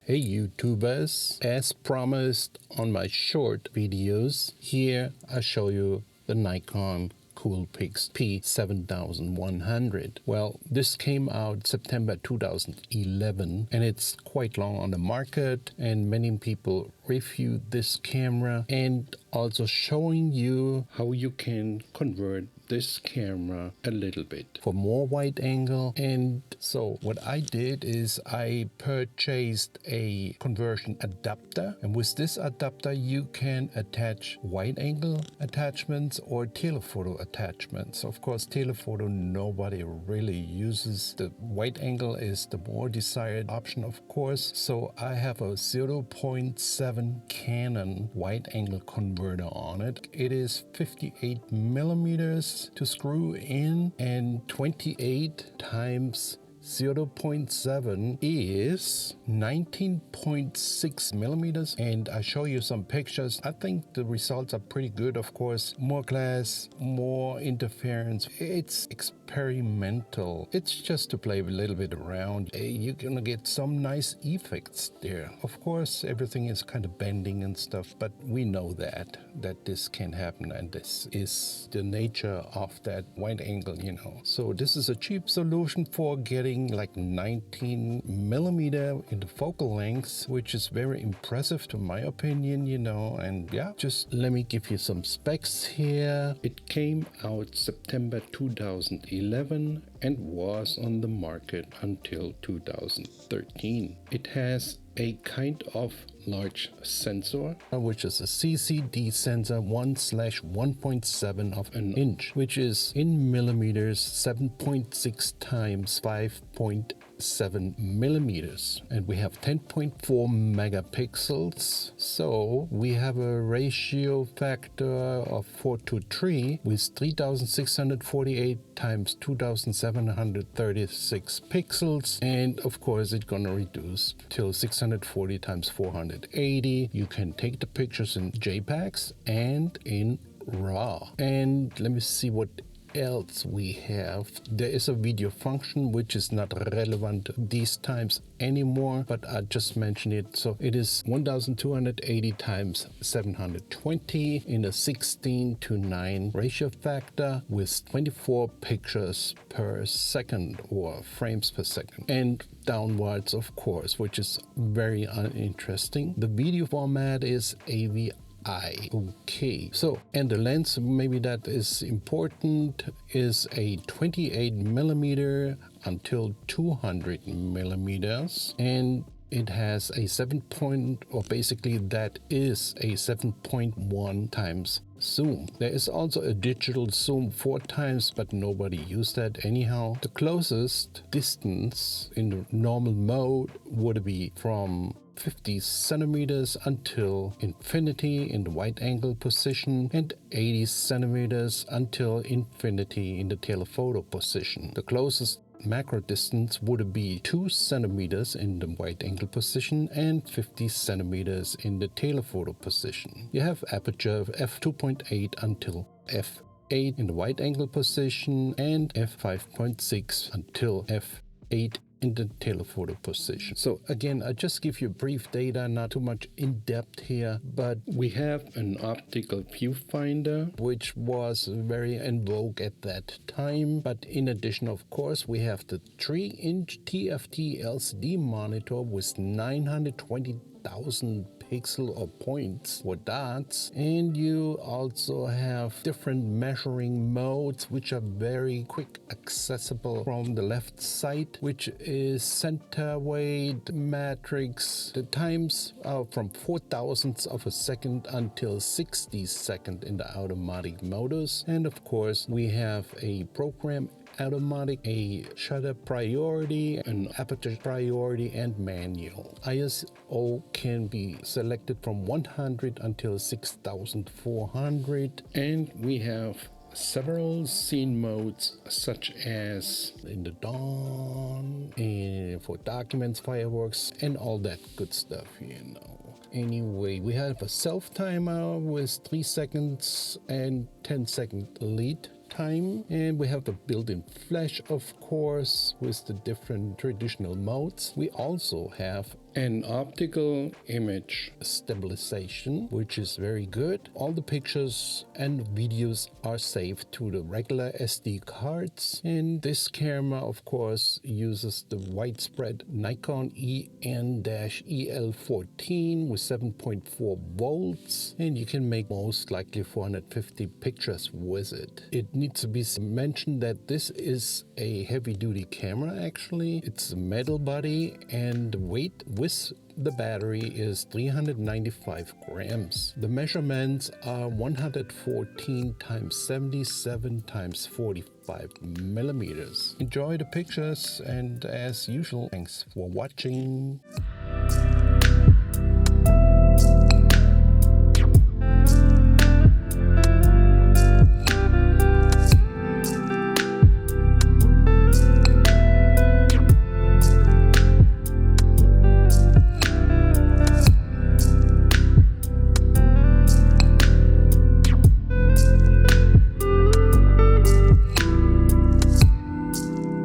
Hey YouTubers, as promised on my short videos, here I show you the Nikon Coolpix P7100. Well, this came out September 2011 and it's quite long on the market, and many people reviewed this camera, and also showing you how you can convert this camera a little bit for more wide angle. And so what I did is I purchased a conversion adapter, and with this adapter you can attach wide angle attachments or telephoto attachments. Of course, telephoto nobody really uses. The wide angle is the more desired option, of course. So I have a 0.7 Canon wide angle converter on it. It is 58 millimeters to screw in, and 28 times 0.7 is 19.6 millimeters, and I show you some pictures. I think the results are pretty good. Of course, more glass, more interference. It's experimental. It's just to play a little bit around. You're gonna get some nice effects there. Of course, everything is kind of bending and stuff, but we know that this can happen, and this is the nature of that wide angle, you know. So this is a cheap solution for getting like 19 millimeter in the focal length, which is very impressive to my opinion, you know. And yeah, just let me give you some specs here. It came out September 2011 and was on the market until 2013. It has a kind of large sensor, which is a CCD-Sensor 1/1.7 of an inch, which is in millimeters 7.6 times 5.7 millimeters, and we have 10.4 megapixels. So we have a ratio factor of 4:3 with 3648 times 2736 pixels, and of course it's gonna reduce till 640 times 480. You can take the pictures in JPEGs and in RAW. And let me see what else we have. There is a video function which is not relevant these times anymore, but I just mentioned it. So it is 1280 times 720 in a 16:9 ratio factor with 24 pictures per second or frames per second, and downwards, of course, which is very uninteresting. The video format is AVI. Okay, so, and the lens, maybe that is important, is a 28 millimeter until 200 millimeters, and it has a 7.1 times zoom. There is also a digital zoom 4 times, but nobody used that anyhow. The closest distance in the normal mode would be from 50 centimeters until infinity in the wide angle position, and 80 centimeters until infinity in the telephoto position. The closest macro distance would be 2 centimeters in the wide angle position and 50 centimeters in the telephoto position. You have aperture f2.8 until f8 in the wide angle position, and f5.6 until f8 in the telephoto position. So again, I just give you brief data, not too much in depth here, but we have an optical viewfinder, which was very in vogue at that time. But in addition, of course, we have the 3-inch TFT LCD monitor with 920,000 pixel or points or dots, and you also have different measuring modes which are very quick accessible from the left side, which is center weight, matrix. The times are from 4,000ths of a second until 60 seconds in the automatic modus, and of course we have a program automatic, a shutter priority, an aperture priority, and manual. ISO can be selected from 100 until 6400, and we have several scene modes such as in the dawn, and for documents, fireworks, and all that good stuff, you know. Anyway, we have a self timer with 3 seconds and 10-second lead time, and we have the built-in flash, of course, with the different traditional modes. We also have an optical image stabilization, which is very good. All the pictures and videos are saved to the regular SD cards. And this camera, of course, uses the widespread Nikon EN-EL14 with 7.4 volts, and you can make most likely 450 pictures with it. It needs to be mentioned that this is a heavy-duty camera actually. It's a metal body, and the weight with the battery is 395 grams. The measurements are 114 times 77 times 45 millimeters. Enjoy the pictures, and as usual, thanks for watching.